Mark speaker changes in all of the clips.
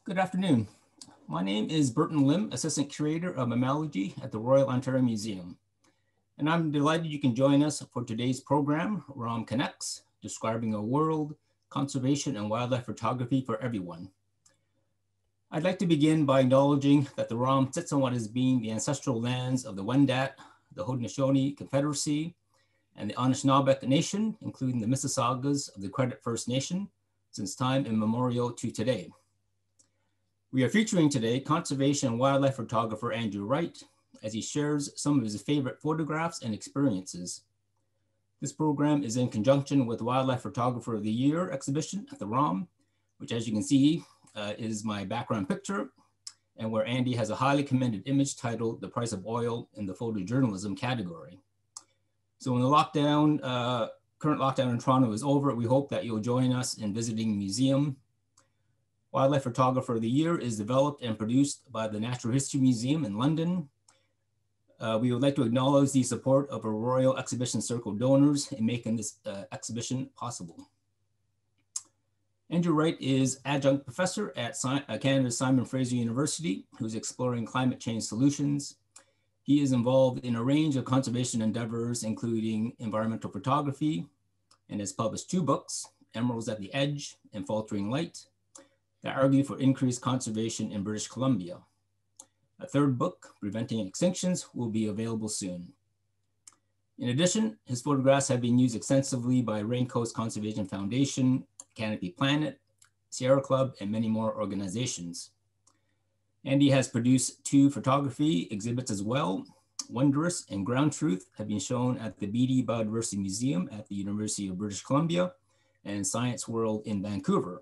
Speaker 1: Good afternoon. My name is Burton Lim, Assistant Curator of Mammalogy at the Royal Ontario Museum. And I'm delighted you can join us for today's program, ROM Connects, Describing a World, Conservation and Wildlife Photography for Everyone. I'd like to begin by acknowledging that the ROM sits on what has been the ancestral lands of the Wendat, the Haudenosaunee Confederacy, and the Anishinaabeg Nation, including the Mississaugas of the Credit First Nation, since time immemorial to today. We are featuring today conservation and wildlife photographer Andrew Wright as he shares some of his favorite photographs and experiences. This program is in conjunction with Wildlife Photographer of the Year exhibition at the ROM, which, as you can see, is my background picture, and where Andy has a highly commended image titled The Price of Oil in the photojournalism category. So when the current lockdown in Toronto is over, we hope that you'll join us in visiting the museum. Wildlife Photographer of the Year is developed and produced by the Natural History Museum in London. We would like to acknowledge the support of our Royal Exhibition Circle donors in making this exhibition possible. Andrew Wright is adjunct professor at Canada's Simon Fraser University, who's exploring climate change solutions. He is involved in a range of conservation endeavors, including environmental photography, and has published 2 books, Emeralds at the Edge and Faltering Light, that argue for increased conservation in British Columbia. A 3rd book, Preventing Extinctions, will be available soon. In addition, his photographs have been used extensively by Raincoast Conservation Foundation, Canopy Planet, Sierra Club, and many more organizations. Andy has produced 2 photography exhibits as well. Wondrous and Ground Truth have been shown at the Beatty Biodiversity Museum at the University of British Columbia and Science World in Vancouver.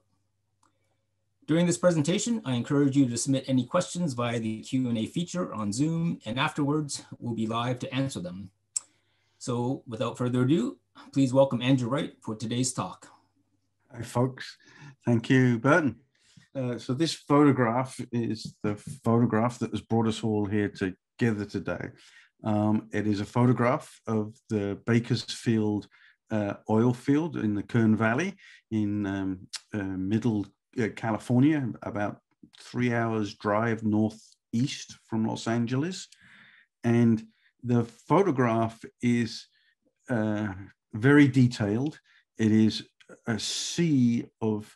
Speaker 1: During this presentation, I encourage you to submit any questions via the Q&A feature on Zoom, and afterwards we'll be live to answer them. So without further ado, please welcome Andrew Wright for today's talk.
Speaker 2: Hi folks, thank you, Burton. So this photograph is the photograph that has brought us all here together today. It is a photograph of the Bakersfield oil field in the Kern Valley in middle California, about 3 hours drive northeast from Los Angeles. And the photograph is very detailed. It is a sea of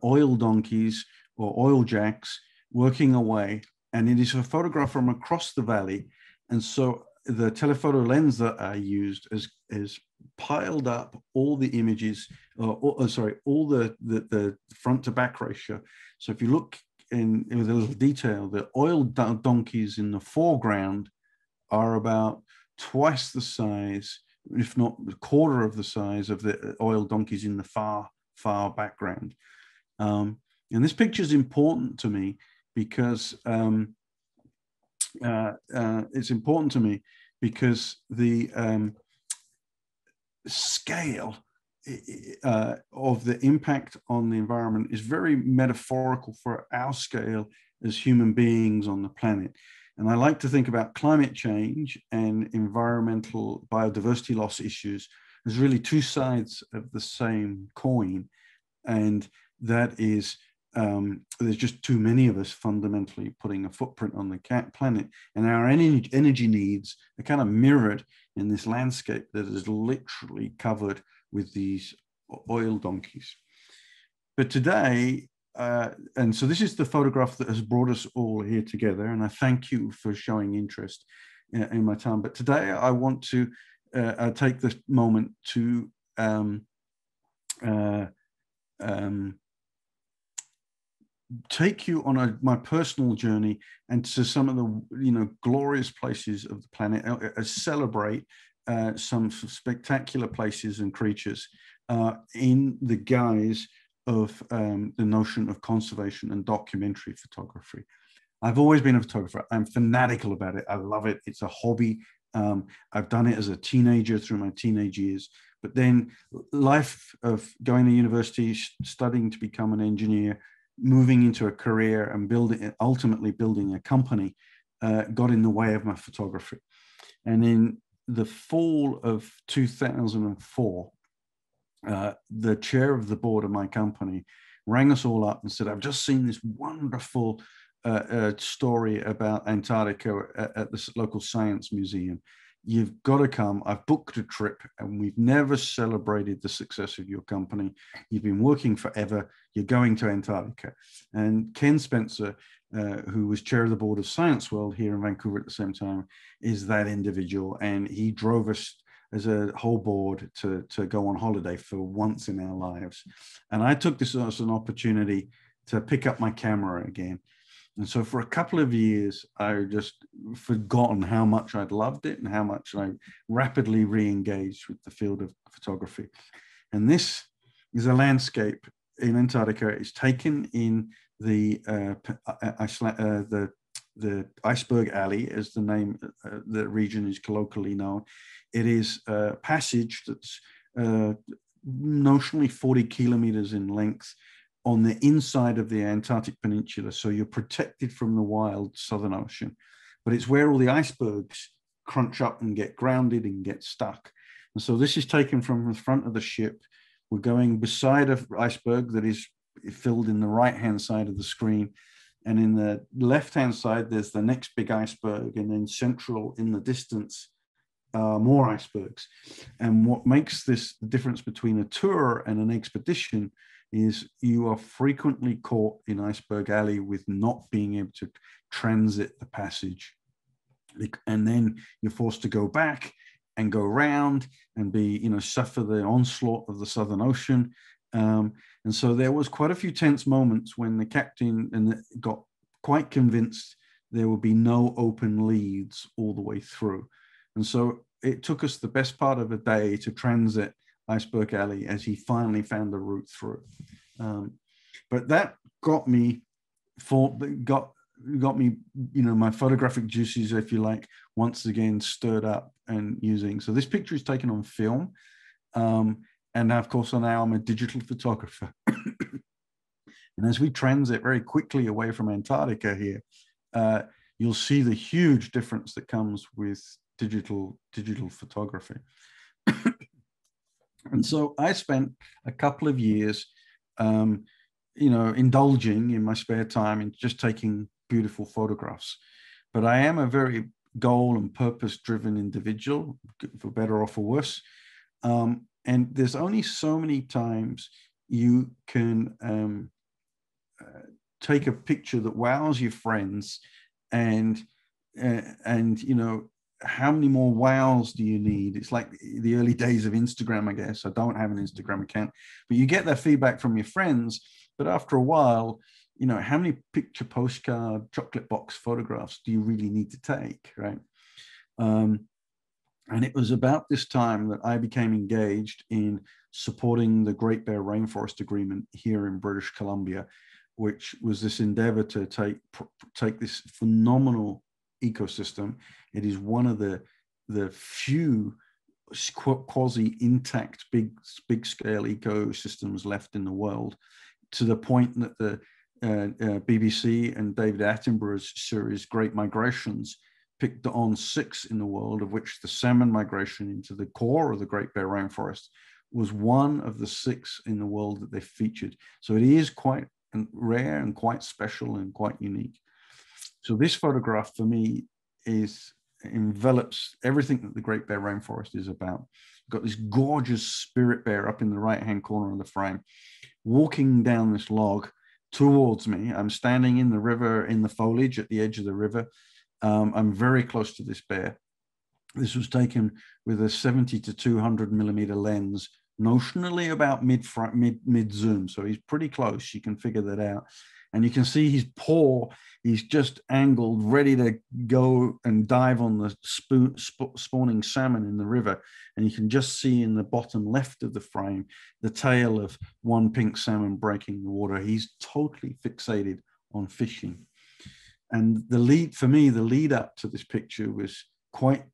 Speaker 2: oil donkeys or oil jacks working away. And it is a photograph from across the valley. And so the telephoto lens that I used is piled up all the images, all the front to back ratio. So if you look in with a little detail, the oil donkeys in the foreground are about twice the size, if not a quarter of the size of the oil donkeys in the far background. And this picture is important to me because it's important to me because the scale of the impact on the environment is very metaphorical for our scale as human beings on the planet. And I like to think about climate change and environmental biodiversity loss issues as really 2 sides of the same coin. And that is, there's just too many of us fundamentally putting a footprint on the planet, and our energy needs are kind of mirrored in this landscape that is literally covered with these oil donkeys. But today, and so this is the photograph that has brought us all here together, and I thank you for showing interest in my time. But today I want to take this moment to take you on my personal journey and to some of the glorious places of the planet, celebrate some spectacular places and creatures in the guise of the notion of conservation and documentary photography. I've always been a photographer. I'm fanatical about it. I love it. It's a hobby. I've done it as a teenager through my teenage years, but then life of going to university, studying to become an engineer, moving into a career and ultimately building a company got in the way of my photography. And in the fall of 2004, the chair of the board of my company rang us all up and said, I've just seen this wonderful story about Antarctica at this local science museum. You've got to come. I've booked a trip, and we've never celebrated the success of your company. You've been working forever. You're going to Antarctica. And Ken Spencer, who was chair of the board of Science World here in Vancouver at the same time, is that individual. And he drove us as a whole board to go on holiday for once in our lives. And I took this as an opportunity to pick up my camera again. And so for a couple of years, I just forgotten how much I'd loved it and how much I rapidly re-engaged with the field of photography. And this is a landscape in Antarctica. It's taken in the Iceberg Alley, as the name, the region is colloquially known. It is a passage that's notionally 40 kilometers in length on the inside of the Antarctic Peninsula. So you're protected from the wild Southern Ocean, but it's where all the icebergs crunch up and get grounded and get stuck. And so this is taken from the front of the ship. We're going beside an iceberg that is filled in the right-hand side of the screen. And in the left-hand side, there's the next big iceberg, and then central in the distance, more icebergs. And what makes this difference between a tour and an expedition is you are frequently caught in Iceberg Alley with not being able to transit the passage. And then you're forced to go back and go around and suffer the onslaught of the Southern Ocean. And so there was quite a few tense moments when the captain got quite convinced there would be no open leads all the way through. And so it took us the best part of a day to transit Iceberg Alley as he finally found a route through. But that got me, my photographic juices, if you like, once again stirred up and using. So this picture is taken on film. And of course, now I'm a digital photographer. And as we transit very quickly away from Antarctica here, you'll see the huge difference that comes with digital photography. And so I spent a couple of years, indulging in my spare time in just taking beautiful photographs. But I am a very goal and purpose-driven individual, for better or for worse. And there's only so many times you can take a picture that wows your friends, and how many more wows do you need? It's like the early days of Instagram, I guess. I don't have an Instagram account, but you get that feedback from your friends. But after a while, how many picture postcard, chocolate box photographs do you really need to take, right? And it was about this time that I became engaged in supporting the Great Bear Rainforest Agreement here in British Columbia, which was this endeavor to take this phenomenal ecosystem. It is one of the few quasi-intact big scale ecosystems left in the world, to the point that the BBC and David Attenborough's series Great Migrations picked on 6 in the world, of which the salmon migration into the core of the Great Bear Rainforest was one of the 6 in the world that they featured. So it is quite rare and quite special and quite unique. So this photograph for me envelops everything that the Great Bear Rainforest is about. You've got this gorgeous spirit bear up in the right-hand corner of the frame, walking down this log towards me. I'm standing in the river, in the foliage at the edge of the river. I'm very close to this bear. This was taken with a 70 to 200 millimeter lens, notionally about mid zoom. So he's pretty close. You can figure that out. And you can see his paw, he's just angled, ready to go and dive on the spawning salmon in the river. And you can just see in the bottom left of the frame, the tail of one pink salmon breaking the water. He's totally fixated on fishing. And the lead up to this picture was quite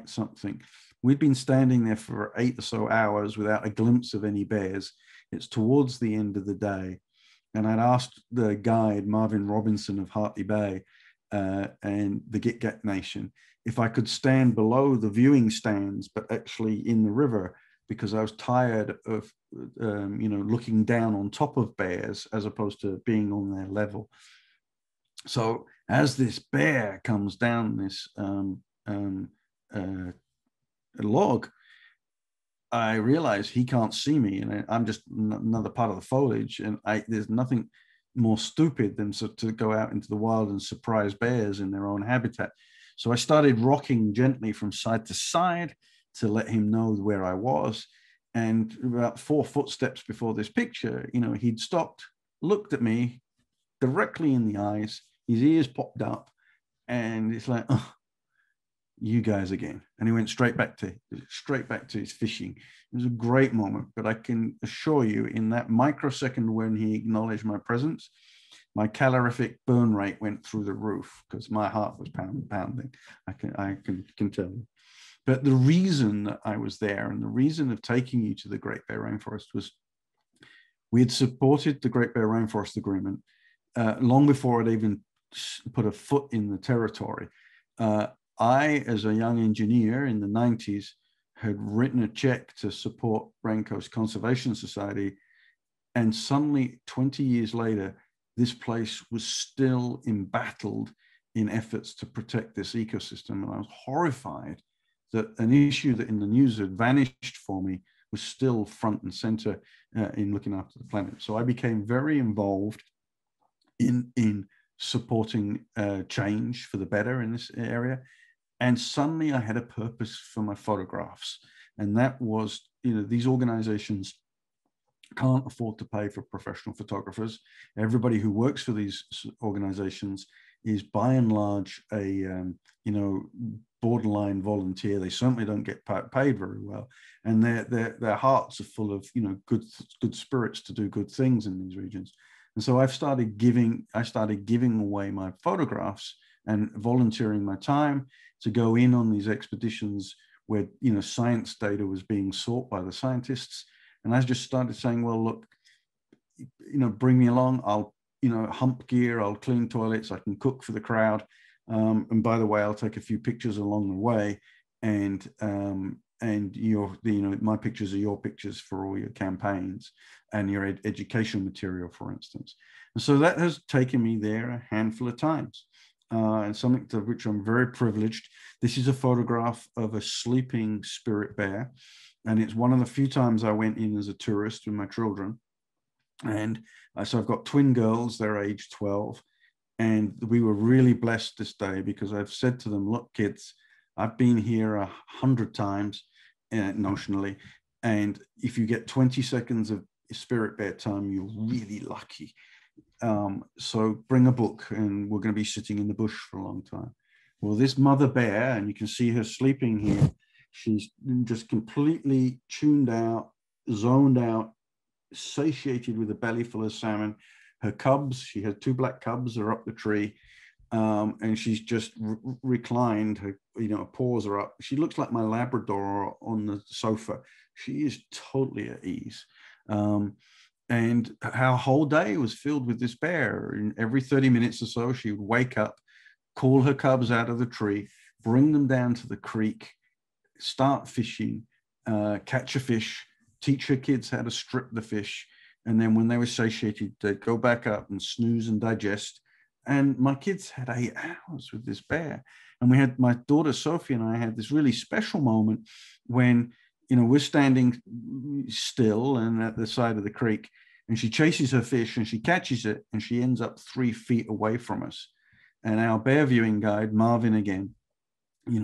Speaker 2: something. We'd been standing there for 8 or so hours without a glimpse of any bears. It's towards the end of the day. And I'd asked the guide, Marvin Robinson of Hartley Bay and the Git Gat Nation, if I could stand below the viewing stands, but actually in the river, because I was tired of, looking down on top of bears as opposed to being on their level. So as this bear comes down this log, I realize he can't see me, and I'm just another part of the foliage, and there's nothing more stupid than to go out into the wild and surprise bears in their own habitat. So I started rocking gently from side to side to let him know where I was. And about 4 footsteps before this picture, he'd stopped, looked at me directly in the eyes, his ears popped up, and it's like, oh, you guys again. And he went straight back to his fishing. It was a great moment, but I can assure you, in that microsecond when he acknowledged my presence, my calorific burn rate went through the roof because my heart was pounding. I can tell you. But the reason that I was there, and the reason of taking you to the Great Bear Rainforest, was we had supported the Great Bear Rainforest Agreement long before I'd even put a foot in the territory. I, as a young engineer in the 90s, had written a check to support Raincoast Conservation Society. And suddenly, 20 years later, this place was still embattled in efforts to protect this ecosystem. And I was horrified that an issue that in the news had vanished for me was still front and center in looking after the planet. So I became very involved in supporting change for the better in this area. And suddenly I had a purpose for my photographs. And that was, these organizations can't afford to pay for professional photographers. Everybody who works for these organizations is by and large a, borderline volunteer. They certainly don't get paid very well. And their hearts are full of, good spirits to do good things in these regions. And so I started giving away my photographs and volunteering my time to go in on these expeditions where, science data was being sought by the scientists. And I just started saying, well, look, bring me along. I'll, hump gear, I'll clean toilets, I can cook for the crowd. And by the way, I'll take a few pictures along the way. And my pictures are your pictures for all your campaigns and your education material, for instance. And so that has taken me there a handful of times. And something to which I'm very privileged. This is a photograph of a sleeping spirit bear. And it's one of the few times I went in as a tourist with my children. And so I've got twin girls, they're age 12. And we were really blessed this day because I've said to them, look, kids, I've been here 100 times notionally. And if you get 20 seconds of spirit bear time, you're really lucky. So bring a book and we're going to be sitting in the bush for a long time. Well, this mother bear, and you can see her sleeping here, she's just completely tuned out, zoned out, satiated with a belly full of salmon. Her cubs, she has 2 black cubs, are up the tree, and she's just reclined. Her, her paws are up. She looks like my Labrador on the sofa. She is totally at ease. And our whole day was filled with this bear. And every 30 minutes or so, she would wake up, call her cubs out of the tree, bring them down to the creek, start fishing, catch a fish, teach her kids how to strip the fish. And then when they were satiated, they'd go back up and snooze and digest. And my kids had 8 hours with this bear. And we had, my daughter Sophie and I had this really special moment when, we're standing still and at the side of the creek, and she chases her fish and she catches it and she ends up 3 feet away from us. And our bear viewing guide, Marvin again,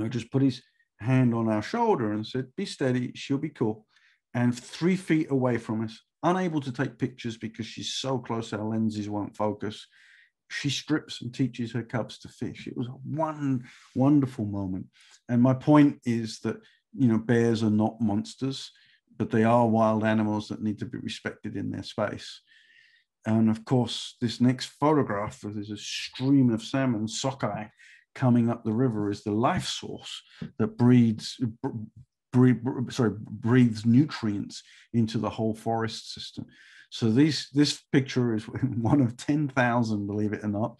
Speaker 2: just put his hand on our shoulder and said, be steady, she'll be cool. And 3 feet away from us, unable to take pictures because she's so close, our lenses won't focus, she strips and teaches her cubs to fish. It was one wonderful moment. And my point is that, bears are not monsters, but they are wild animals that need to be respected in their space. And of course, this next photograph, there's a stream of salmon, sockeye, coming up the river, is the life source that breathes nutrients into the whole forest system. So this picture is one of 10,000, believe it or not,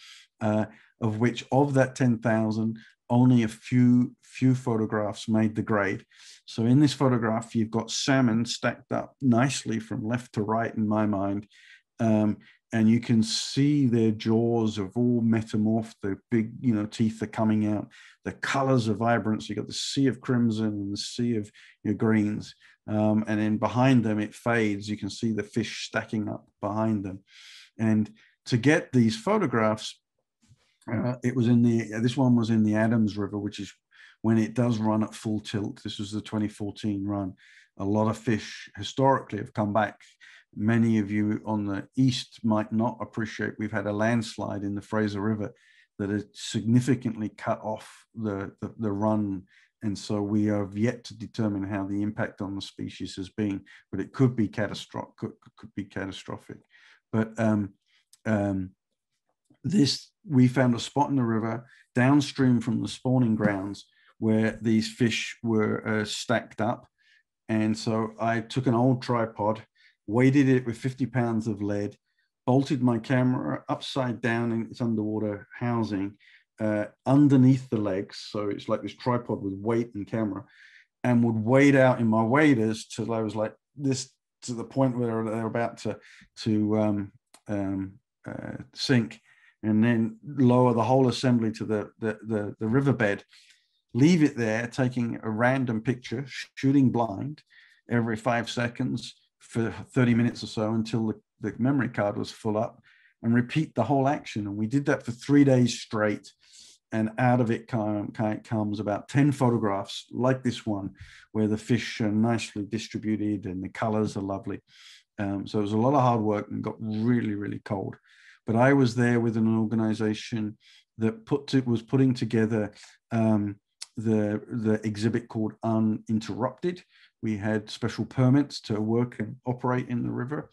Speaker 2: of which of that 10,000, only a few photographs made the grade. So in this photograph, you've got salmon stacked up nicely from left to right in my mind. And you can see their jaws have all metamorphed. The big, teeth are coming out. The colors are vibrant. So you've got the sea of crimson and the sea of greens. And then behind them, it fades. You can see the fish stacking up behind them. And to get these photographs, it was this one was in the Adams River, which is when it does run at full tilt. This was the 2014 run. A lot of fish historically have come back. Many of you on the east might not appreciate we've had a landslide in the Fraser River that has significantly cut off the run. And so we have yet to determine how the impact on the species has been, but it could be catastrophic. Could be catastrophic. But we found a spot in the river downstream from the spawning grounds where these fish were stacked up. And so I took an old tripod, weighted it with 50 pounds of lead, bolted my camera upside down in its underwater housing underneath the legs. So it's like this tripod with weight and camera, and would wade out in my waders till I was like this, to the point where they're about to sink, and then lower the whole assembly to the riverbed, leave it there, taking a random picture, shooting blind every 5 seconds for 30 minutes or so until the memory card was full up, and repeat the whole action. And we did that for 3 days straight. And out of it comes about 10 photographs like this one, where the fish are nicely distributed and the colors are lovely. So it was a lot of hard work and got really, really cold. But I was there with an organization that was putting together the exhibit called Uninterrupted. We had special permits to work and operate in the river.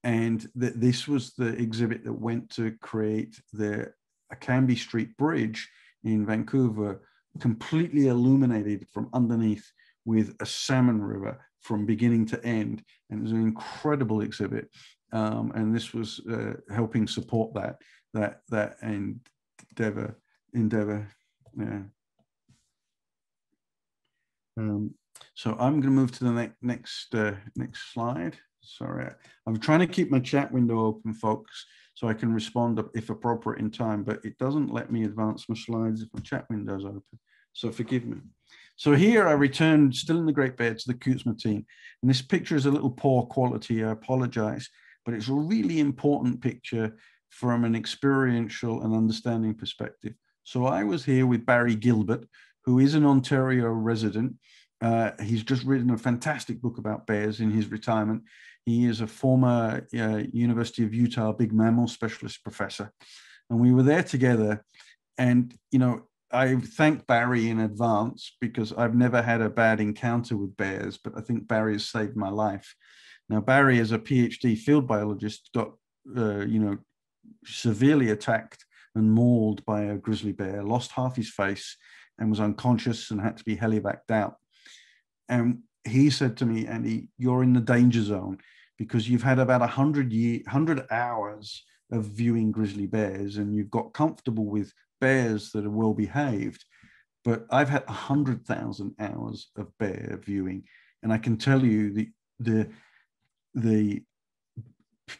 Speaker 2: And this was the exhibit that went to create the Canby Street Bridge in Vancouver, completely illuminated from underneath with a salmon river from beginning to end. And it was an incredible exhibit. And this was helping support that endeavor. Yeah. So I'm going to move to the next slide. Sorry, I'm trying to keep my chat window open, folks, so I can respond if appropriate in time, but it doesn't let me advance my slides if my chat window is open. So forgive me. So here I returned, still in the Great Bear, to the Kootsma team. And this picture is a little poor quality, I apologize, but it's a really important picture from an experiential and understanding perspective. So I was here with Barry Gilbert, who is an Ontario resident. He's just written a fantastic book about bears in his retirement. He is a former University of Utah big mammal specialist professor. And we were there together. And, I thank Barry in advance because I've never had a bad encounter with bears, but I think Barry has saved my life. Now, Barry, as a PhD field biologist, got, severely attacked and mauled by a grizzly bear, lost half his face and was unconscious and had to be helivaced out. And he said to me, Andy, you're in the danger zone because you've had about 100 hours of viewing grizzly bears and you've got comfortable with bears that are well behaved. But I've had 100,000 hours of bear viewing. And I can tell you the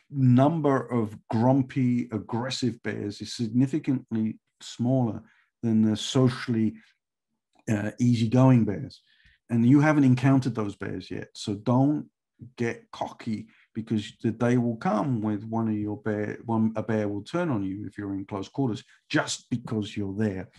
Speaker 2: number of grumpy, aggressive bears is significantly smaller than the socially easygoing bears. And you haven't encountered those bears yet. So don't get cocky because the day will come with a bear will turn on you if you're in close quarters just because you're there.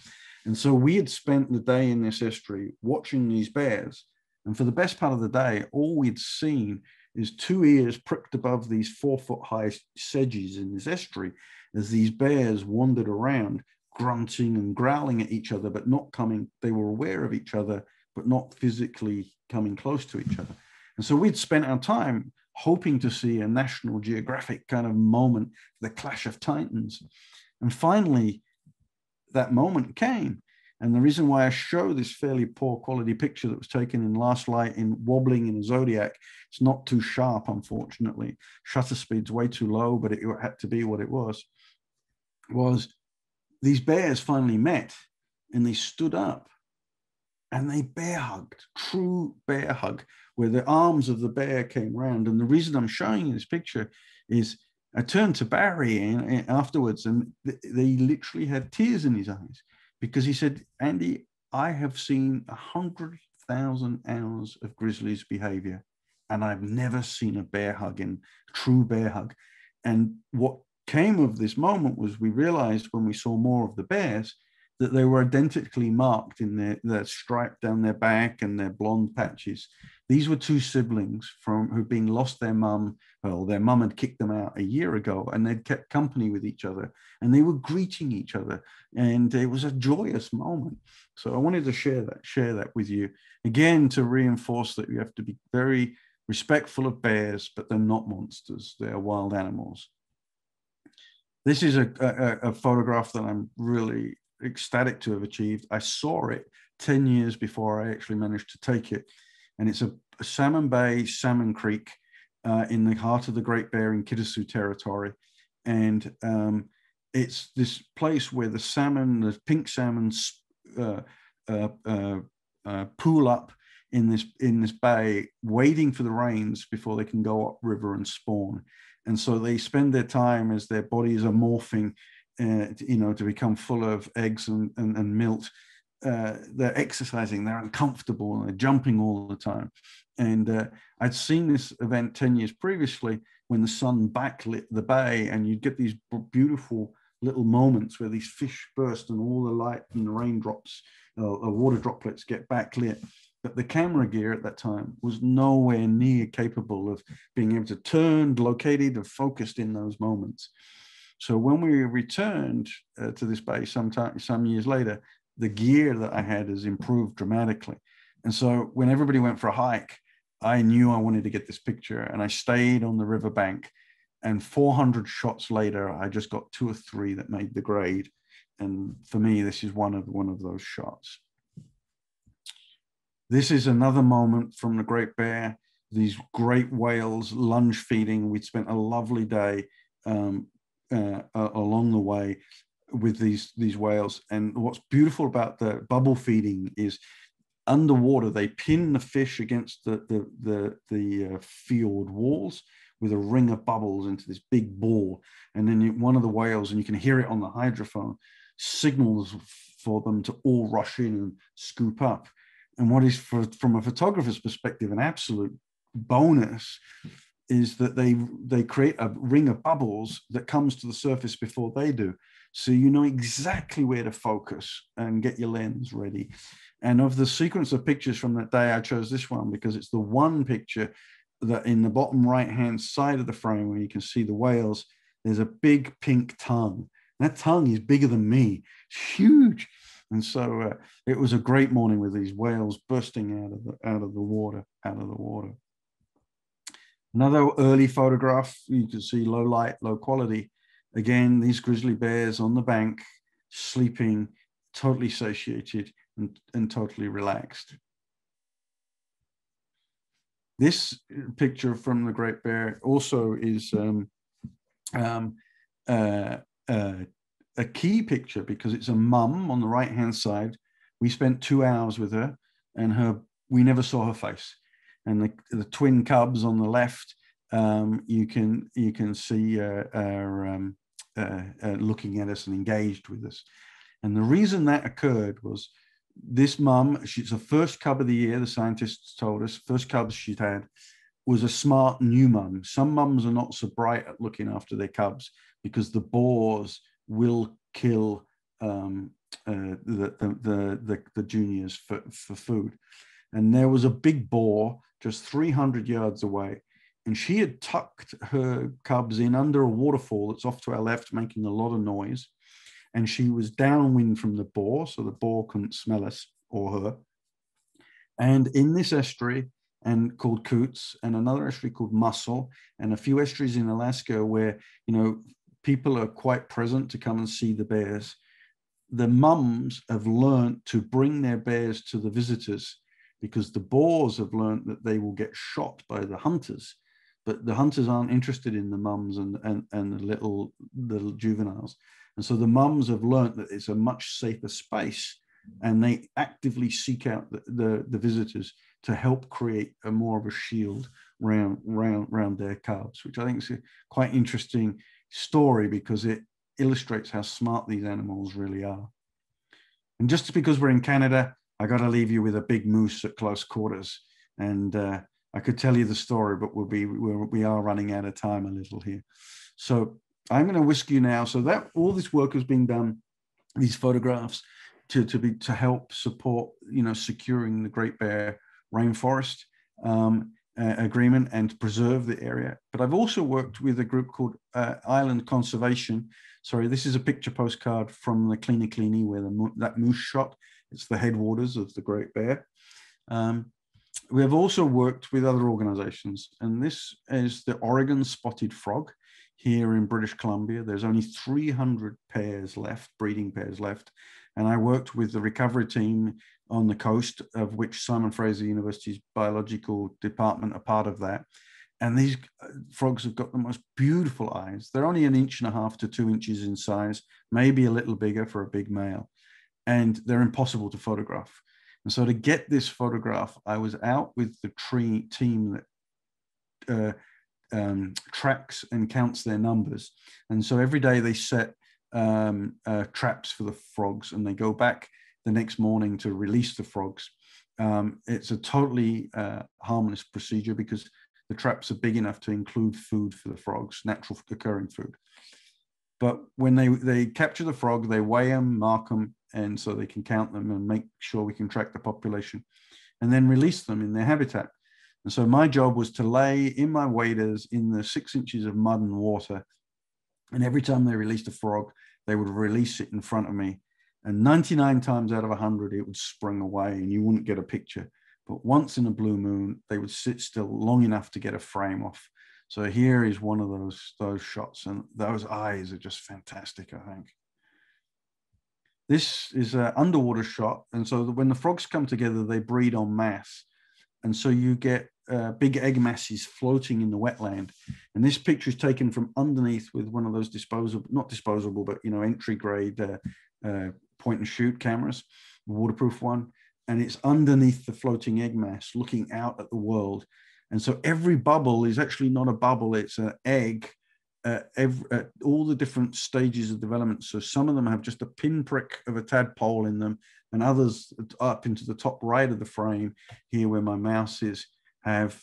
Speaker 2: And so we had spent the day in this estuary watching these bears. And for the best part of the day, all we'd seen is 2 ears pricked above these 4-foot-high sedges in this estuary as these bears wandered around grunting and growling at each other, but not coming. They were aware of each other, but not physically coming close to each other. And so we'd spent our time hoping to see a National Geographic kind of moment, the clash of titans. And finally, that moment came. And the reason why I show this fairly poor quality picture that was taken in last light in wobbling in a Zodiac, it's not too sharp, unfortunately. Shutter speed's way too low, but it had to be what it was these bears finally met. and they stood up and they bear hugged, true bear hug, where the arms of the bear came round. And the reason I'm showing you this picture is I turned to Barry afterwards, and they literally had tears in his eyes, because he said, Andy, I have seen 100,000 hours of grizzlies behavior, and I've never seen a bear hug, in true bear hug. And what came of this moment was we realized when we saw more of the bears that they were identically marked in their stripe down their back and their blonde patches. These were two siblings who'd been lost their mum. Well, their mum had kicked them out a year ago, and they'd kept company with each other, and they were greeting each other, and it was a joyous moment. So I wanted to share that with you, again, to reinforce that you have to be very respectful of bears, but they're not monsters. They're wild animals. This is a photograph that I'm really ecstatic to have achieved. I saw it 10 years before I actually managed to take it. And it's a Salmon Bay, Salmon Creek, in the heart of the Great Bear in Kitasoo territory. And it's this place where the pink salmon pool up in this bay, waiting for the rains before they can go upriver and spawn. And so they spend their time, as their bodies are morphing, to become full of eggs and milt. They're exercising, they're uncomfortable, and they're jumping all the time. And I'd seen this event 10 years previously when the sun backlit the bay, and you'd get these beautiful little moments where these fish burst and all the light and the raindrops, water droplets get backlit. But the camera gear at that time was nowhere near capable of being able to turn, located, and focused in those moments. So when we returned to this bay some years later, the gear that I had has improved dramatically. And so when everybody went for a hike, I knew I wanted to get this picture, and I stayed on the riverbank. And 400 shots later, I just got 2 or 3 that made the grade. And for me, this is one of those shots. This is another moment from the Great Bear. These great whales lunge feeding. We'd spent a lovely day along the way with these whales. And what's beautiful about the bubble feeding is underwater, they pin the fish against the field walls with a ring of bubbles into this big ball. And then one of the whales, and you can hear it on the hydrophone, signals for them to all rush in and scoop up. And what is, from a photographer's perspective, an absolute bonus is that they create a ring of bubbles that comes to the surface before they do. So you know exactly where to focus and get your lens ready. And of the sequence of pictures from that day, I chose this one because it's the one picture that in the bottom right-hand side of the frame where you can see the whales, there's a big pink tongue. That tongue is bigger than me. It's huge. And so it was a great morning with these whales bursting out of the water. Another early photograph, you can see low light, low quality. Again, these grizzly bears on the bank, sleeping, totally satiated and totally relaxed. This picture from the Great Bear also is a key picture because it's a mum on the right-hand side. We spent 2 hours with her, and we never saw her face. And the twin cubs on the left, you can see looking at us and engaged with us. And the reason that occurred was this mum, she's the first cub of the year, the scientists told us, first cubs she'd had, was a smart new mum. Some mums are not so bright at looking after their cubs because the boars will kill the juniors for food. And there was a big boar just 300 yards away, and she had tucked her cubs in under a waterfall that's off to our left, making a lot of noise. And she was downwind from the boar, so the boar couldn't smell us or her. And in this estuary, and called Coots, and another estuary called Mussel, and a few estuaries in Alaska where, people are quite present to come and see the bears, the mums have learned to bring their bears to the visitors because the boars have learned that they will get shot by the hunters, but the hunters aren't interested in the mums and the little juveniles. And so the mums have learned that it's a much safer space and they actively seek out the visitors to help create a more of a shield round their cubs, which I think is a quite interesting story because it illustrates how smart these animals really are. And just because we're in Canada, I got to leave you with a big moose at close quarters. And I could tell you the story, but we are running out of time a little here. So I'm going to whisk you now. So that all this work has been done, these photographs, to help support, securing the Great Bear Rainforest agreement and to preserve the area. But I've also worked with a group called Island Conservation. Sorry, this is a picture postcard from the Kleene Kleene where that moose shot. It's the headwaters of the Great Bear. We have also worked with other organizations, and this is the Oregon spotted frog here in British Columbia. There's only 300 pairs left, breeding pairs left. And I worked with the recovery team on the coast, of which Simon Fraser University's biological department are part of that. And these frogs have got the most beautiful eyes. They're only 1.5 inches to 2 inches in size, maybe a little bigger for a big male. And they're impossible to photograph. And so to get this photograph, I was out with the team that tracks and counts their numbers. And so every day they set traps for the frogs, and they go back the next morning to release the frogs. It's a totally harmless procedure because the traps are big enough to include food for the frogs, natural occurring food. But when they capture the frog, they weigh them, mark them, and so they can count them and make sure we can track the population, and then release them in their habitat. And so my job was to lay in my waders in the 6 inches of mud and water. And every time they released a frog, they would release it in front of me. And 99 times out of 100, it would spring away and you wouldn't get a picture. But once in a blue moon, they would sit still long enough to get a frame off. So here is one of those shots, and those eyes are just fantastic, I think. This is an underwater shot. And so when the frogs come together, they breed en masse. And so you get big egg masses floating in the wetland. And this picture is taken from underneath with one of those not disposable, but entry grade point and shoot cameras, waterproof one. And it's underneath the floating egg mass looking out at the world. And so every bubble is actually not a bubble, it's an egg at all the different stages of development. So some of them have just a pinprick of a tadpole in them, and others up into the top right of the frame here where my mouse is have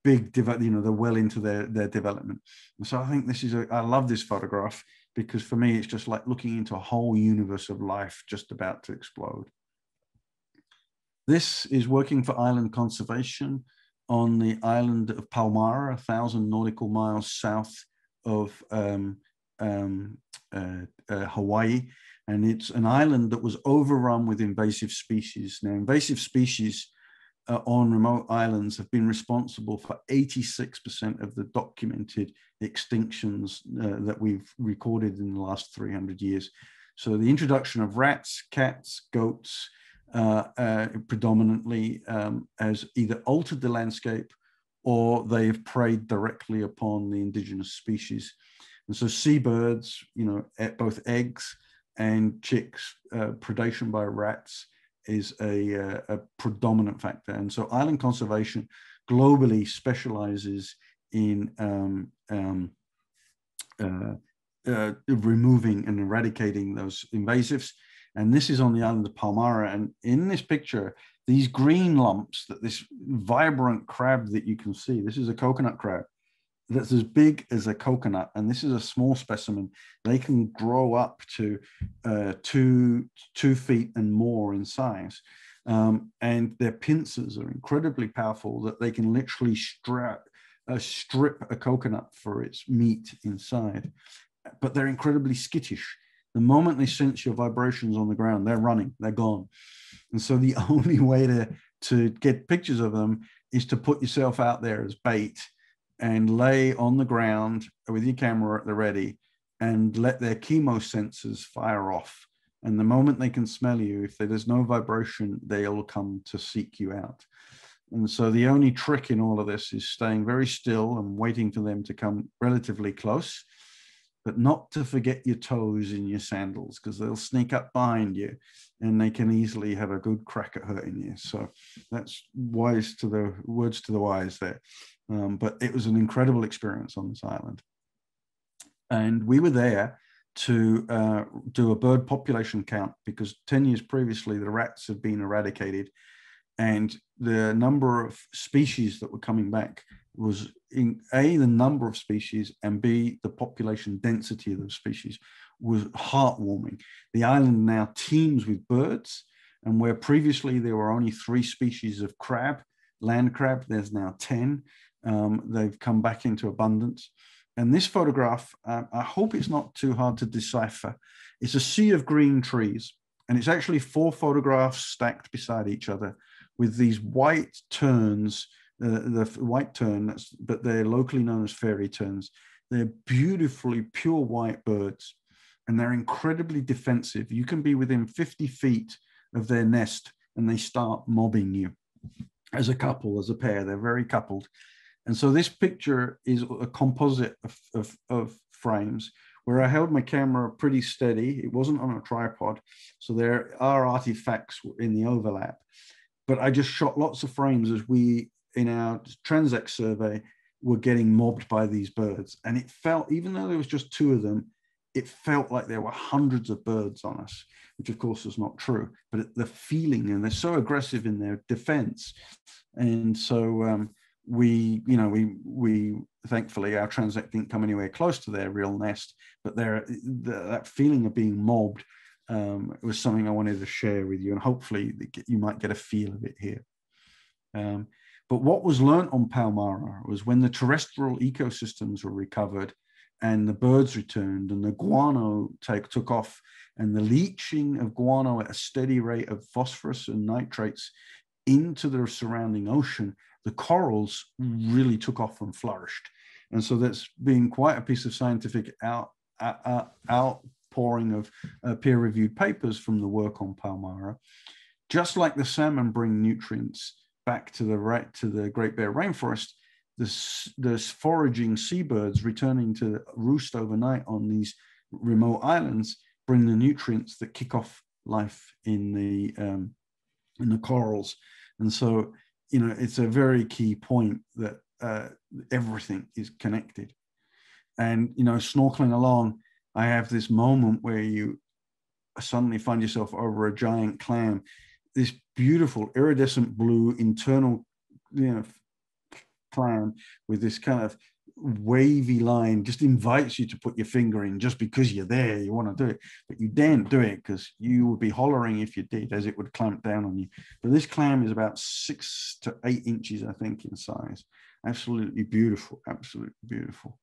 Speaker 2: big they're well into their development. And so I think I love this photograph because for me it's just like looking into a whole universe of life just about to explode. This is working for Island Conservation on the island of Palmyra, 1,000 nautical miles south of Hawaii. And it's an island that was overrun with invasive species. Now, invasive species on remote islands have been responsible for 86% of the documented extinctions that we've recorded in the last 300 years. So the introduction of rats, cats, goats, predominantly has either altered the landscape or they have preyed directly upon the indigenous species. And so seabirds, both eggs and chicks, predation by rats is a predominant factor. And so Island Conservation globally specializes in removing and eradicating those invasives. And this is on the island of Palmyra. And in this picture, these green lumps, this vibrant crab that you can see, this is a coconut crab that's as big as a coconut. And this is a small specimen. They can grow up to 2 feet and more in size. And their pincers are incredibly powerful that they can literally strip a coconut for its meat inside. But they're incredibly skittish. The moment they sense your vibrations on the ground, they're running, they're gone. And so the only way to get pictures of them is to put yourself out there as bait and lay on the ground with your camera at the ready and let their chemosensors fire off. And the moment they can smell you, if there's no vibration, they'll come to seek you out. And so the only trick in all of this is staying very still and waiting for them to come relatively close. but not to forget your toes in your sandals, because they'll sneak up behind you and they can easily have a good crack at hurting you. So that's words to the wise there. But it was an incredible experience on this island. And we were there to do a bird population count, because 10 years previously, the rats had been eradicated, and the number of species that were coming back was, in A, the number of species, and B, the population density of those species was heartwarming. The island now teems with birds, and where previously there were only 3 species of crab, land crab, there's now 10. They've come back into abundance. And this photograph, I hope it's not too hard to decipher. It's a sea of green trees, and it's actually 4 photographs stacked beside each other with these white terns, the white tern, but they're locally known as fairy terns. They're beautifully pure white birds, and they're incredibly defensive. You can be within 50 feet of their nest and they start mobbing you as a couple, as a pair. They're very coupled. And so this picture is a composite of frames where I held my camera pretty steady. It wasn't on a tripod, so there are artifacts in the overlap. But I just shot lots of frames as we, in our transect survey, were getting mobbed by these birds. And it felt, even though there was just 2 of them, it felt like there were hundreds of birds on us, which of course is not true. But the feeling, and they're so aggressive in their defense. And so we thankfully, our transect didn't come anywhere close to their real nest, but that feeling of being mobbed was something I wanted to share with you, and hopefully you might get a feel of it here. But what was learned on Palmyra was when the terrestrial ecosystems were recovered and the birds returned and the guano took off, and the leaching of guano at a steady rate of phosphorus and nitrates into the surrounding ocean, the corals really took off and flourished. And so that's been quite a piece of scientific outpouring of peer-reviewed papers from the work on Palmyra. Just like the salmon bring nutrients back to the Great Bear Rainforest, the foraging seabirds returning to roost overnight on these remote islands bring the nutrients that kick off life in the corals. And so, it's a very key point that everything is connected. And, snorkeling along, I have this moment where you suddenly find yourself over a giant clam, this beautiful iridescent blue internal, clam with this kind of wavy line, just invites you to put your finger in just because you're there, you want to do it, but you daren't do it because you would be hollering if you did, as it would clamp down on you. But this clam is about 6 to 8 inches, I think, in size. Absolutely beautiful, absolutely beautiful.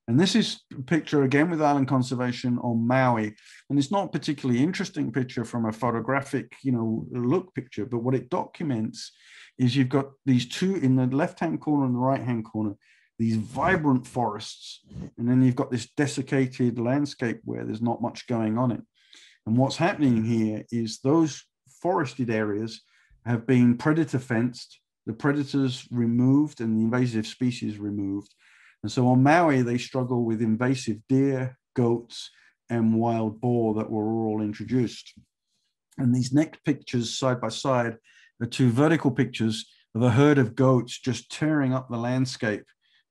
Speaker 2: And this is a picture again with island conservation on Maui. And it's not a particularly interesting picture from a photographic, look picture, but what it documents is you've got these 2 in the left-hand corner and the right-hand corner, these vibrant forests. And then you've got this desiccated landscape where there's not much going on it. And what's happening here is those forested areas have been predator fenced, the predators removed and the invasive species removed. And so on Maui, they struggle with invasive deer, goats, and wild boar that were all introduced. And these next pictures side by side are 2 vertical pictures of a herd of goats just tearing up the landscape.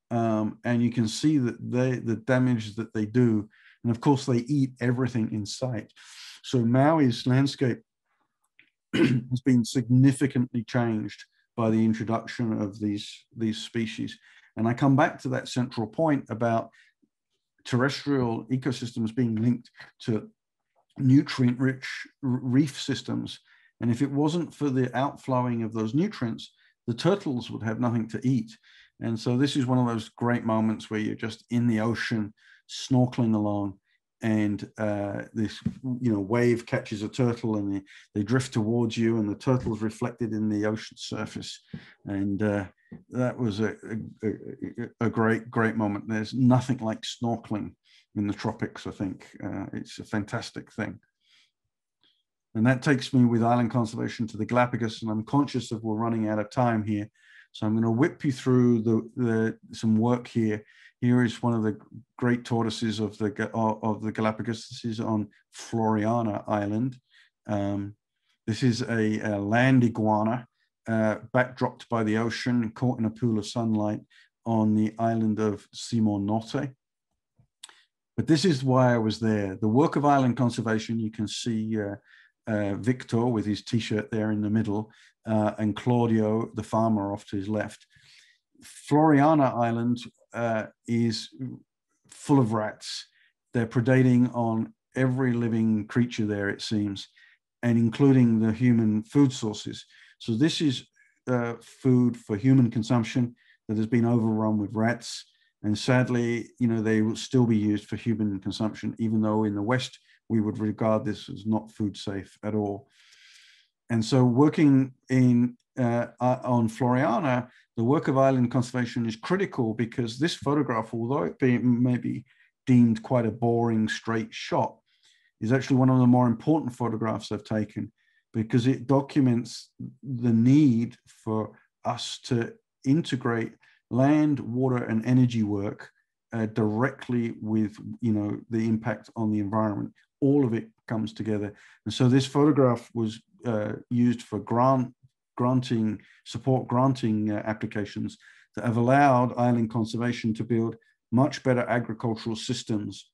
Speaker 2: And you can see that the damage that they do. And of course, they eat everything in sight. So Maui's landscape has been significantly changed by the introduction of these species. And I come back to that central point about terrestrial ecosystems being linked to nutrient-rich reef systems. And if it wasn't for the outflowing of those nutrients, the turtles would have nothing to eat. And so this is one of those great moments where you're just in the ocean, snorkeling along, and this wave catches a turtle and they drift towards you, and the turtle's reflected in the ocean surface. And that was a great moment. There's nothing like snorkeling in the tropics, I think. It's a fantastic thing. And that takes me with island conservation to the Galapagos, and I'm conscious that we're running out of time here. So I'm going to whip you through some work here. Here is one of the great tortoises of the Galapagos. This is on Floriana Island. This is a land iguana backdropped by the ocean, caught in a pool of sunlight on the island of Simon Norte. But this is why I was there. The work of island conservation, you can see Victor with his t-shirt there in the middle, and Claudio, the farmer, off to his left. Floriana Island is full of rats. They're predating on every living creature there, it seems, and including the human food sources. So this is food for human consumption that has been overrun with rats. And sadly, you know, they will still be used for human consumption, even though in the West, we would regard this as not food safe at all. And so working on Floriana, the work of island conservation is critical because this photograph, although it may be deemed quite a boring straight shot, is actually one of the more important photographs I've taken because it documents the need for us to integrate land, water, and energy work directly with, you know, the impact on the environment. All of it comes together. And so this photograph was used for support granting applications that have allowed island conservation to build much better agricultural systems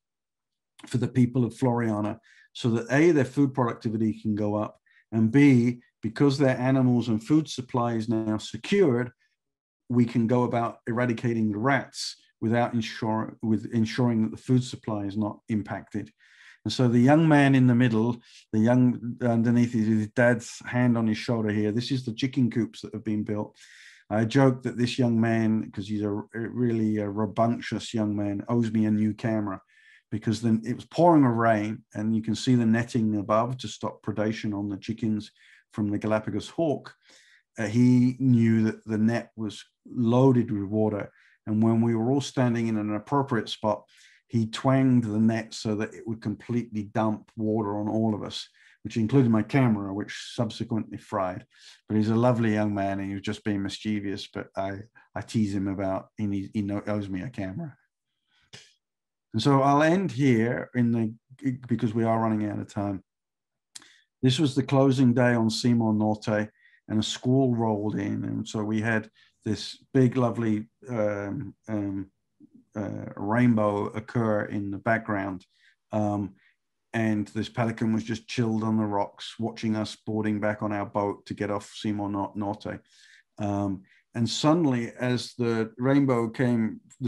Speaker 2: for the people of Floriana, so that A, their food productivity can go up, and B, because their animals and food supply is now secured, we can go about eradicating the rats without ensuring that the food supply is not impacted. And so the young man in the middle, the young underneath his dad's hand on his shoulder here, this is the chicken coops that have been built. I joke that this young man, because he's a really rambunctious young man, owes me a new camera, because then it was pouring a rain and you can see the netting above to stop predation on the chickens from the Galapagos hawk. He knew that the net was loaded with water. And when we were all standing in an appropriate spot, he twanged the net so that it would completely dump water on all of us, which included my camera, which subsequently fried. But he's a lovely young man and he was just being mischievous, but I tease him about, and he owes me a camera. And so I'll end here because we are running out of time. This was the closing day on Simon Norte, and a squall rolled in. And so we had this big, lovely rainbow occur in the background. And this pelican was just chilled on the rocks, watching us boarding back on our boat to get off Simon Norte. And suddenly, as the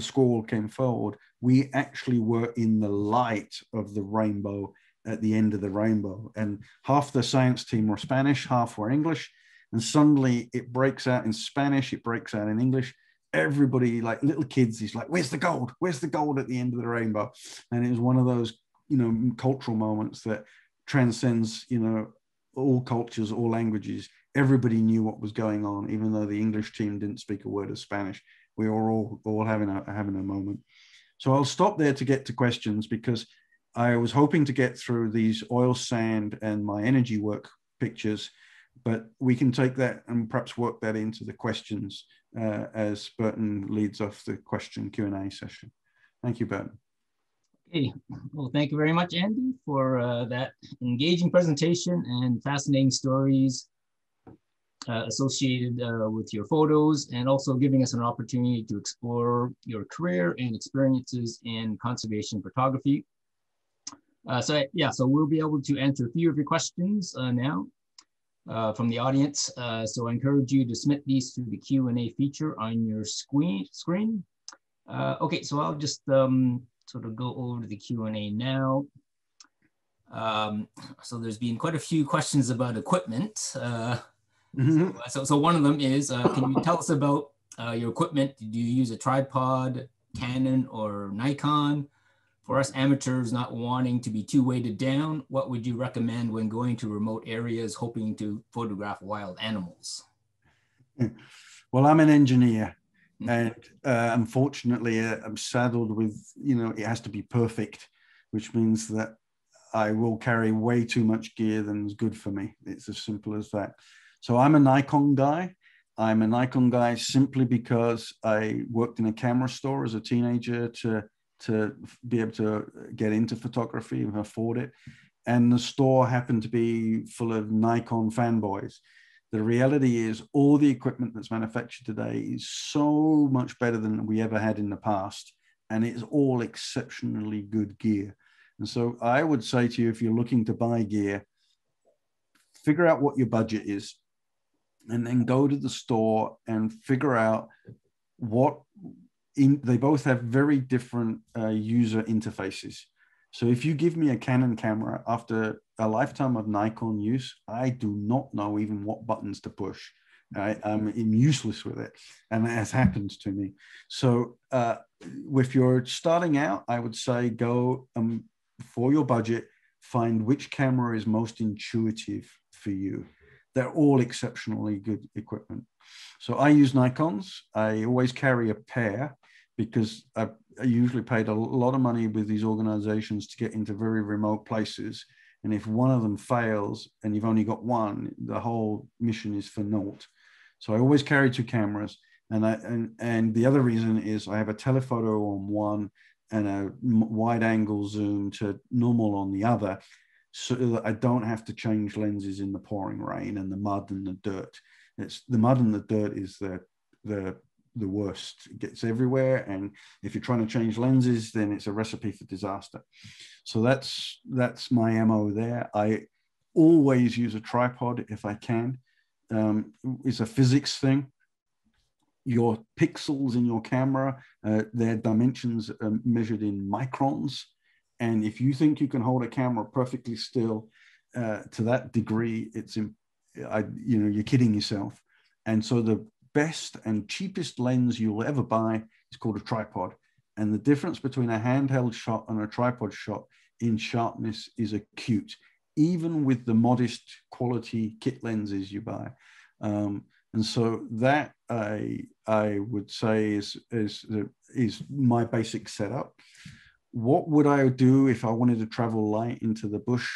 Speaker 2: squall came forward, we actually were in the light of the rainbow at the end of the rainbow. And half the science team were Spanish, half were English. And suddenly it breaks out in Spanish, it breaks out in English. Everybody, like little kids, is like, where's the gold? Where's the gold at the end of the rainbow? And it was one of those, you know, cultural moments that transcends, you know, all cultures, all languages. Everybody knew what was going on, even though the English team didn't speak a word of Spanish. We were all having a moment. So I'll stop there to get to questions, because I was hoping to get through these oil, sand, and my energy work pictures, but we can take that and perhaps work that into the questions as Burton leads off the question Q&A session. Thank you, Burton.
Speaker 1: Okay, well, thank you very much, Andy, for that engaging presentation and fascinating stories associated with your photos, and also giving us an opportunity to explore your career and experiences in conservation photography. So we'll be able to answer a few of your questions now from the audience. So I encourage you to submit these through the Q&A feature on your screen. Okay, so I'll just sort of go over to the Q&A now. So there's been quite a few questions about equipment. So one of them is, can you tell us about your equipment? Do you use a tripod, Canon, or Nikon? For us amateurs not wanting to be too weighted down, what would you recommend when going to remote areas hoping to photograph wild animals?
Speaker 2: Well, I'm an engineer, and unfortunately, I'm saddled with, you know, it has to be perfect, which means that I will carry way too much gear than is good for me. It's as simple as that. So I'm a Nikon guy. I'm a Nikon guy simply because I worked in a camera store as a teenager to be able to get into photography and afford it. And the store happened to be full of Nikon fanboys. The reality is all the equipment that's manufactured today is so much better than we ever had in the past. And it's all exceptionally good gear. And so I would say to you, if you're looking to buy gear, figure out what your budget is, and then go to the store and figure out what they both have very different user interfaces. So if you give me a Canon camera after a lifetime of Nikon use, I do not know even what buttons to push. I'm useless with it, and that has happened to me. So if you're starting out, I would say go for your budget, find which camera is most intuitive for you. They're all exceptionally good equipment. So I use Nikons. I always carry a pair because I usually paid a lot of money with these organizations to get into very remote places. And if one of them fails and you've only got one, the whole mission is for naught. So I always carry two cameras. And the other reason is I have a telephoto on one and a wide angle zoom to normal on the other, so that I don't have to change lenses in the pouring rain and the mud and the dirt. It's the mud and the dirt is the worst. It gets everywhere, and if you're trying to change lenses, then it's a recipe for disaster. So that's my MO there. I always use a tripod if I can. It's a physics thing. Your pixels in your camera, their dimensions are measured in microns. And if you think you can hold a camera perfectly still to that degree, you're kidding yourself. And so the best and cheapest lens you'll ever buy is called a tripod. And the difference between a handheld shot and a tripod shot in sharpness is acute, even with the modest quality kit lenses you buy. And so that I would say is my basic setup. What would I do if I wanted to travel light into the bush?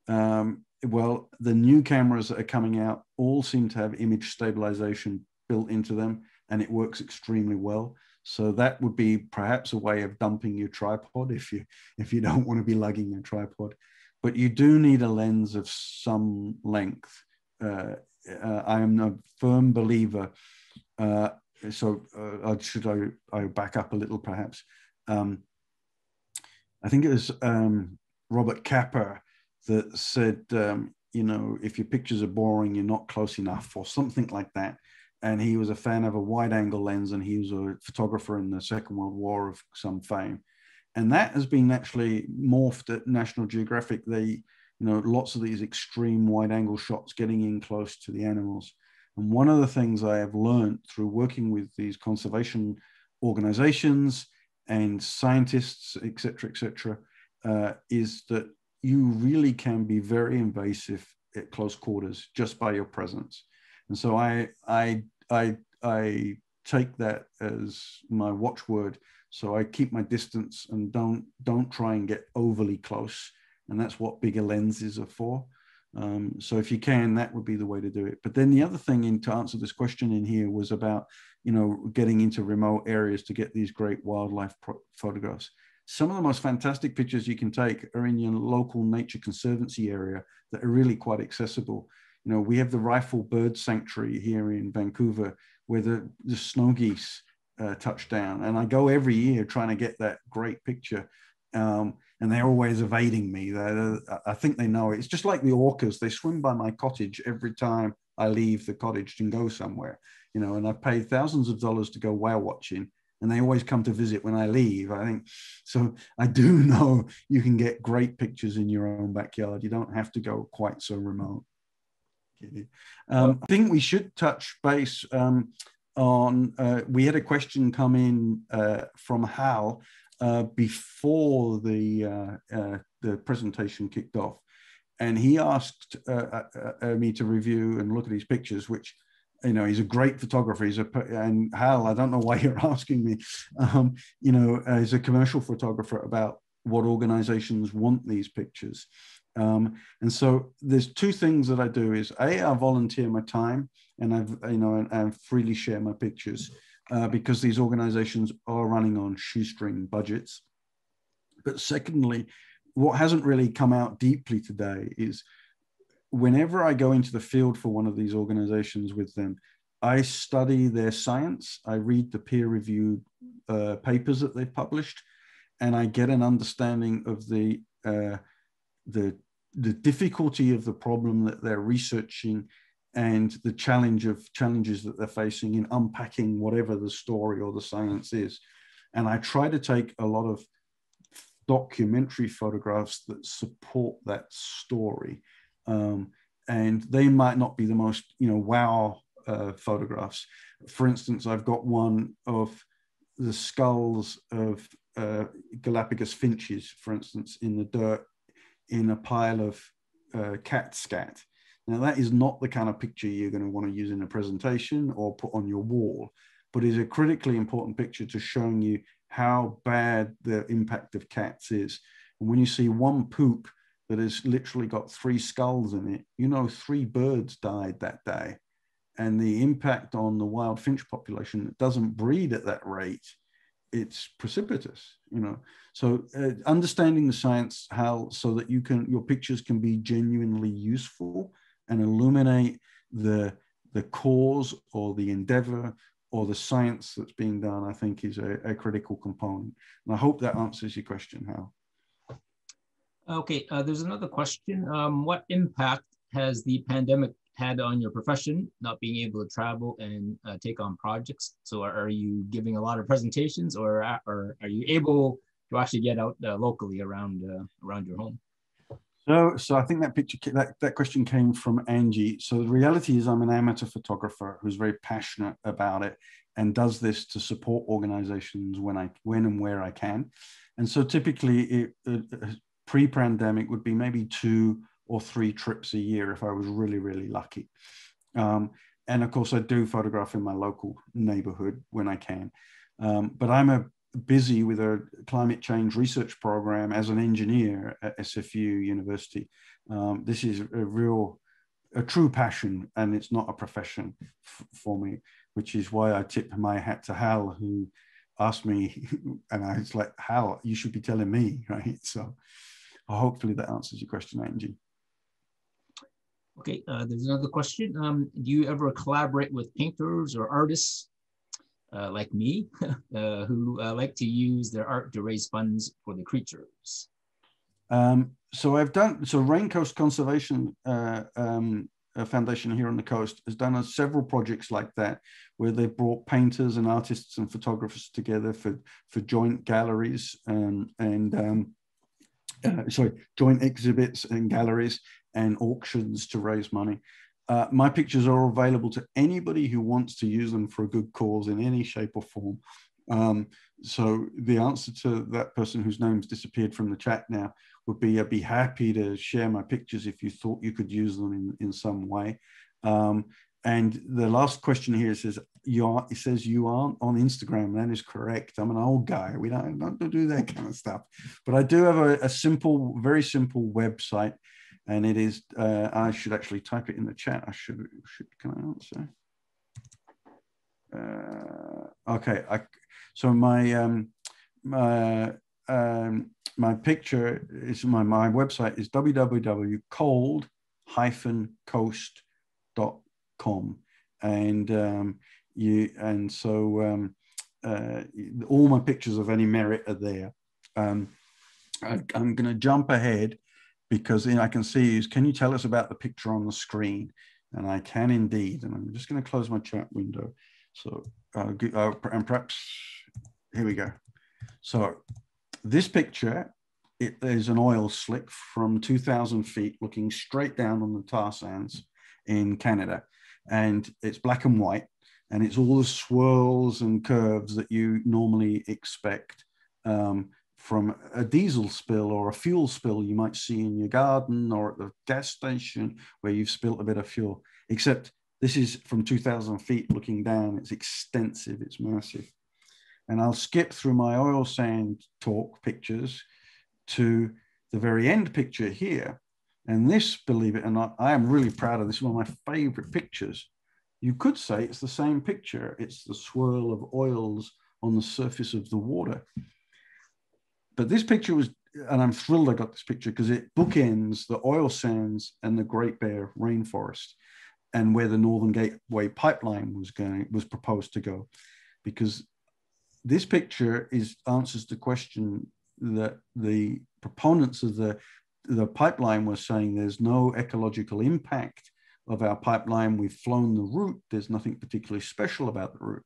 Speaker 2: Well, the new cameras that are coming out all seem to have image stabilization built into them, and it works extremely well. So that would be perhaps a way of dumping your tripod if you don't want to be lugging your tripod. But you do need a lens of some length. I am a firm believer. Should I back up a little perhaps? I think it was Robert Capa that said, if your pictures are boring, you're not close enough, or something like that. And he was a fan of a wide angle lens, and he was a photographer in the Second World War of some fame. And that has been actually morphed at National Geographic. Lots of these extreme wide angle shots getting in close to the animals. And one of the things I have learned through working with these conservation organizations and scientists, et cetera, is that you really can be very invasive at close quarters just by your presence. And so I take that as my watchword. So I keep my distance and don't try and get overly close. And that's what bigger lenses are for. So if you can, that would be the way to do it. But then the other thing to answer this question in here was about, getting into remote areas to get these great wildlife photographs. Some of the most fantastic pictures you can take are in your local nature conservancy area that are really quite accessible. We have the Rifle Bird Sanctuary here in Vancouver where the snow geese touch down. And I go every year trying to get that great picture. And they're always evading me. I think they know it. It's just like the orcas. They swim by my cottage every time I leave the cottage and go somewhere, and I've paid thousands of dollars to go whale watching, and they always come to visit when I leave. I think so. I do know you can get great pictures in your own backyard. You don't have to go quite so remote. I think we should touch base on, we had a question come in from Hal before the presentation kicked off. And he asked me to review and look at his pictures, which, he's a great photographer. And Hal, I don't know why you're asking me, he's a commercial photographer about what organizations want these pictures. And so there's two things that I do is I volunteer my time and I freely share my pictures because these organizations are running on shoestring budgets. But secondly, what hasn't really come out deeply today is whenever I go into the field for one of these organizations with them, I study their science, I read the peer-reviewed papers that they've published, and I get an understanding of the difficulty of the problem that they're researching and the challenges that they're facing in unpacking whatever the story or the science is. And I try to take a lot of documentary photographs that support that story. And they might not be the most, wow photographs. For instance, I've got one of the skulls of Galapagos finches, for instance, in the dirt in a pile of cat scat. Now, that is not the kind of picture you're going to want to use in a presentation or put on your wall, but is a critically important picture to showing you how bad the impact of cats is. And when you see one poop that has literally got 3 skulls in it, 3 birds died that day. And the impact on the wild finch population that doesn't breed at that rate, it's precipitous, So understanding the science, so that your pictures can be genuinely useful and illuminate the cause or the endeavor or the science that's being done, I think is a critical component. And I hope that answers your question, Hal.
Speaker 1: Okay, there's another question. What impact has the pandemic had on your profession, not being able to travel and take on projects? So are you giving a lot of presentations, or are you able to actually get out locally around your home?
Speaker 2: So I think that question came from Angie. So the reality is I'm an amateur photographer who's very passionate about it and does this to support organizations when and where I can. And so typically pre-pandemic would be maybe 2 or 3 trips a year if I was really, really lucky. And of course, I do photograph in my local neighborhood when I can. But I'm busy with a climate change research program as an engineer at SFU University. This is a true passion, and it's not a profession for me, which is why I tip my hat to Hal, who asked me, and I was like, Hal, you should be telling me, right? So hopefully that answers your question, Angie.
Speaker 1: Okay, there's another question. Do you ever collaborate with painters or artists like me who like to use their art to raise funds for the creatures?
Speaker 2: So Raincoast Conservation Foundation here on the coast has done several projects like that, where they've brought painters and artists and photographers together for joint galleries joint exhibits and galleries and auctions to raise money. My pictures are available to anybody who wants to use them for a good cause in any shape or form. So the answer to that person whose name's disappeared from the chat now would be, I'd be happy to share my pictures if you thought you could use them in some way. And the last question here says, you aren't on Instagram. That is correct. I'm an old guy. We don't do that kind of stuff. But I do have a very simple website, and it is, I should actually type it in the chat. Can I answer? Okay. So my picture is, my website is www.cold-coast.com, and all my pictures of any merit are there. I'm going to jump ahead because I can see can you tell us about the picture on the screen? And I can indeed, and I'm just going to close my chat window. So and perhaps here we go. So this picture, it is an oil slick from 2,000 feet looking straight down on the tar sands in Canada. And it's black and white, and it's all the swirls and curves that you normally expect from a diesel spill or a fuel spill you might see in your garden or at the gas station where you've spilt a bit of fuel, except this is from 2,000 feet looking down. It's extensive, it's massive. And I'll skip through my oil sand talk pictures to the very end picture here, And this, believe it or not, I am really proud of this. One of my favorite pictures. You could say it's the same picture. It's the swirl of oils on the surface of the water. But this picture was, and I'm thrilled I got this picture because it bookends the oil sands and the Great Bear Rainforest, and where the Northern Gateway pipeline was proposed to go. Because this picture answers the question that the proponents of the pipeline were saying there's no ecological impact of our pipeline. We've flown the route. There's nothing particularly special about the route.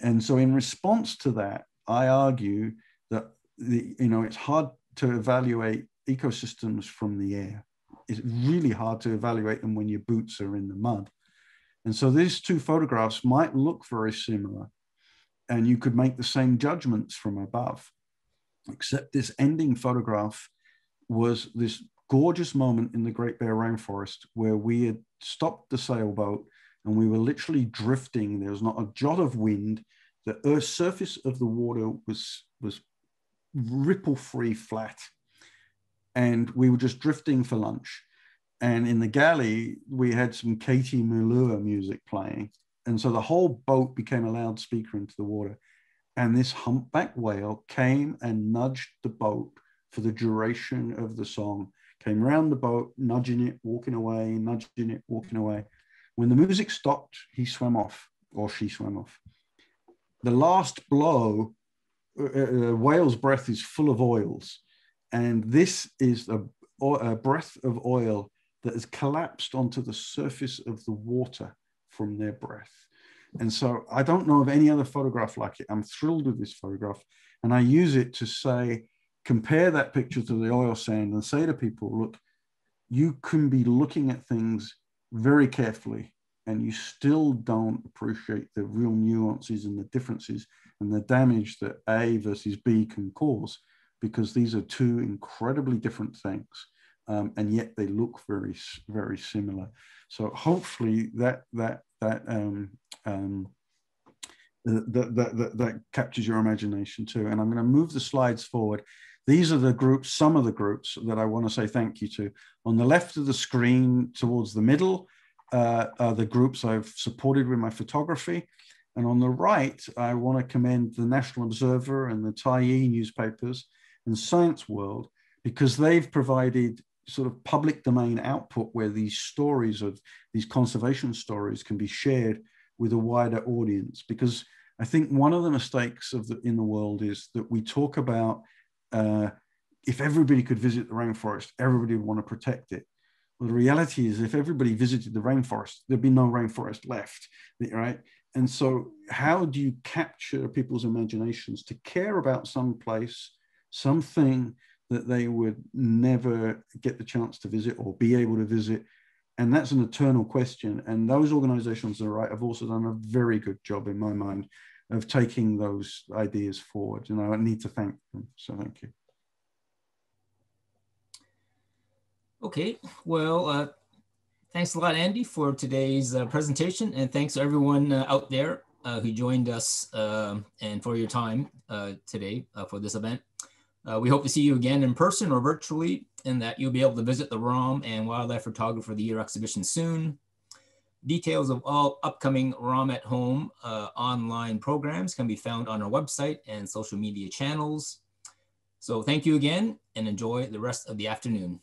Speaker 2: And so in response to that, I argue that it's hard to evaluate ecosystems from the air. It's really hard to evaluate them when your boots are in the mud. And so these two photographs might look very similar, and you could make the same judgments from above, except this ending photograph was this gorgeous moment in the Great Bear Rainforest where we had stopped the sailboat and we were literally drifting. There was not a jot of wind. The earth's surface of the water was ripple-free, flat, and we were just drifting for lunch. And in the galley, we had some Katie Mulua music playing. And so the whole boat became a loudspeaker into the water. And this humpback whale came and nudged the boat for the duration of the song, came around the boat, nudging it, walking away, nudging it, walking away. When the music stopped, he swam off, or she swam off. The last blow, a whale's breath is full of oils. And this is a breath of oil that has collapsed onto the surface of the water from their breath. And so I don't know of any other photograph like it. I'm thrilled with this photograph. And I use it to say, compare that picture to the oil sand and say to people, look, you can be looking at things very carefully and you still don't appreciate the real nuances and the differences and the damage that A versus B can cause, because these are two incredibly different things. And yet they look very, very similar. So hopefully that captures your imagination too. And I'm going to move the slides forward. These are the groups, some of the groups that I want to say thank you to. On the left of the screen, towards the middle, are the groups I've supported with my photography. And on the right, I want to commend the National Observer and the Tyee newspapers and Science World, because they've provided sort of public domain output where these stories of these conservation stories can be shared with a wider audience. Because I think one of the mistakes in the world is that we talk about if everybody could visit the rainforest, everybody would want to protect it. Well, the reality is if everybody visited the rainforest, there'd be no rainforest left, right? And so how do you capture people's imaginations to care about some place, something that they would never get the chance to visit or be able to visit? And that's an eternal question. And those organizations on the right have also done a very good job, in my mind, of taking those ideas forward. And I need to thank them. So thank you.
Speaker 1: Okay, well, thanks a lot, Andy, for today's presentation. And thanks to everyone out there who joined us and for your time today for this event. We hope to see you again in person or virtually, and that you'll be able to visit the ROM and Wildlife Photographer of the Year exhibition soon. Details of all upcoming ROM at Home online programs can be found on our website and social media channels. So thank you again and enjoy the rest of the afternoon.